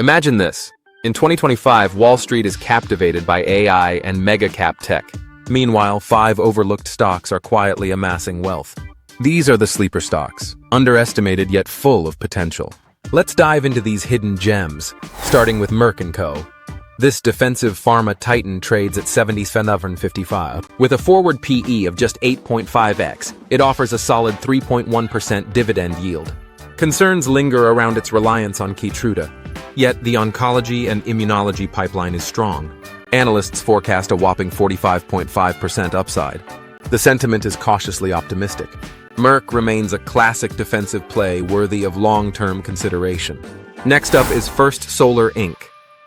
Imagine this. In 2025, Wall Street is captivated by AI and mega-cap tech. Meanwhile, 5 overlooked stocks are quietly amassing wealth. These are the sleeper stocks, underestimated yet full of potential. Let's dive into these hidden gems, starting with Merck & Co. This defensive pharma titan trades at 77.55. With a forward PE of just 8.5x, it offers a solid 3.1% dividend yield. Concerns linger around its reliance on Keytruda. Yet the oncology and immunology pipeline is strong. Analysts forecast a whopping 45.5% upside. The sentiment is cautiously optimistic. Merck remains a classic defensive play worthy of long-term consideration. Next up is First Solar Inc.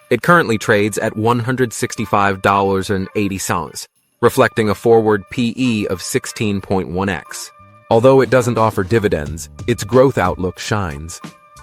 It currently trades at $165.80, reflecting a forward PE of 16.1x. Although it doesn't offer dividends, its growth outlook shines.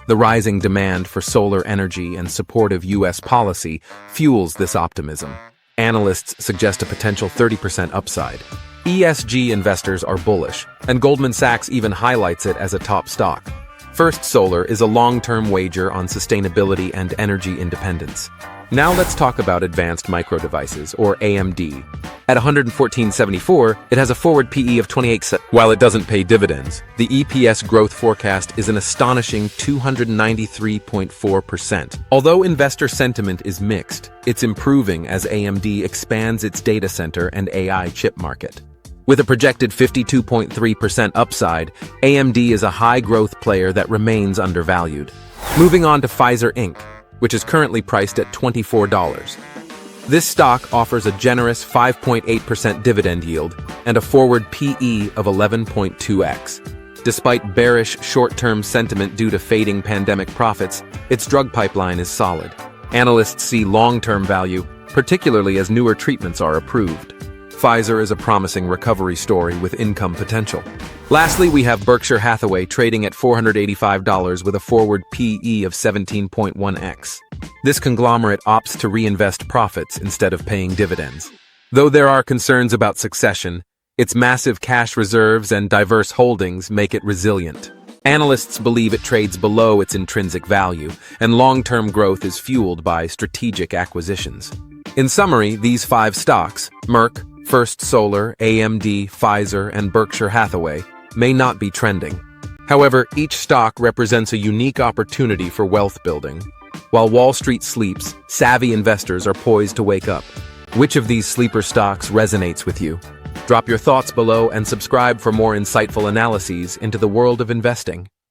The rising demand for solar energy and supportive U.S. policy fuels this optimism. Analysts suggest a potential 30% upside. ESG investors are bullish, and Goldman Sachs even highlights it as a top stock. First Solar is a long-term wager on sustainability and energy independence. Now let's talk about Advanced Micro Devices, or AMD. At $114.74, it has a forward PE of 28. While it doesn't pay dividends, the EPS growth forecast is an astonishing 293.4%. Although investor sentiment is mixed, it's improving as AMD expands its data center and AI chip market. With a projected 52.3% upside, AMD is a high-growth player that remains undervalued. Moving on to Pfizer Inc., which is currently priced at $24. This stock offers a generous 5.8% dividend yield and a forward PE of 11.2x. Despite bearish short-term sentiment due to fading pandemic profits, its drug pipeline is solid. Analysts see long-term value, particularly as newer treatments are approved. Pfizer is a promising recovery story with income potential. Lastly, we have Berkshire Hathaway trading at $485 with a forward PE of 17.1x. This conglomerate opts to reinvest profits instead of paying dividends. Though there are concerns about succession, its massive cash reserves and diverse holdings make it resilient. Analysts believe it trades below its intrinsic value, and long-term growth is fueled by strategic acquisitions. In summary, these 5 stocks, Merck, First Solar, AMD, Pfizer, and Berkshire Hathaway, may not be trending. However, each stock represents a unique opportunity for wealth building. While Wall Street sleeps, savvy investors are poised to wake up. Which of these sleeper stocks resonates with you? Drop your thoughts below and subscribe for more insightful analyses into the world of investing.